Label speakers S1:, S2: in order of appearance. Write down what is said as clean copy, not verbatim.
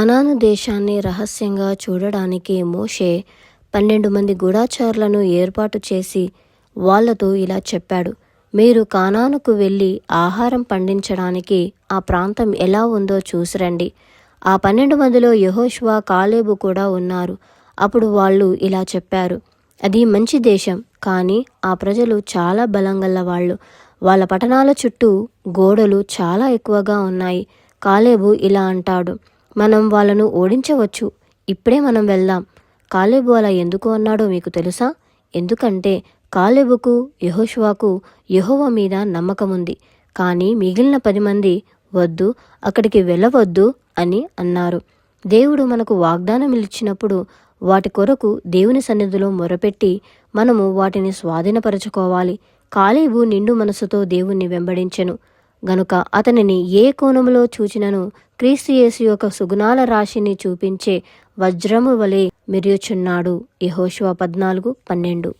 S1: కానాను దేశాన్ని రహస్యంగా చూడడానికి మోషే 12 మంది గూఢచారులను ఏర్పాటు చేసి వాళ్లతో ఇలా చెప్పాడు. మీరు కానానుకు వెళ్ళి ఆహారం పండించడానికి ఆ ప్రాంతం ఎలా ఉందో చూసిరండి. ఆ 12 మందిలో యెహోషువ, కాలేబు కూడా ఉన్నారు. అప్పుడు వాళ్ళు ఇలా చెప్పారు, అది మంచి దేశం, కానీ ఆ ప్రజలు చాలా బలంగల్ల వాళ్ళు. వాళ్ళ పట్టణాల చుట్టూ గోడలు చాలా ఎక్కువగా ఉన్నాయి. కాలేబు ఇలా అంటాడు, మనం వాళ్ళను ఓడించవచ్చు, ఇప్పుడే మనం వెళ్దాం. కాలేబు అలా ఎందుకు అన్నాడో మీకు తెలుసా? ఎందుకంటే కాలేబుకు, యెహోషువకు యెహోవా మీద నమ్మకముంది. కానీ మిగిలిన 10 మంది వద్దు, అక్కడికి వెళ్ళవద్దు అని అన్నారు. దేవుడు మనకు వాగ్దానమిచ్చినప్పుడు వాటి కొరకు దేవుని సన్నిధిలో మొరపెట్టి మనము వాటిని స్వాధీనపరచుకోవాలి. కాలేబు నిండు మనసుతో దేవుణ్ణి వెంబడించెను గనుక అతనిని ఏ కోణములో చూచినను క్రీస్తు యేసు యొక్క సుగుణాల రాశిని చూపించే వజ్రము వలె మెరియుచున్నాడు. యెహోషువ 14:12.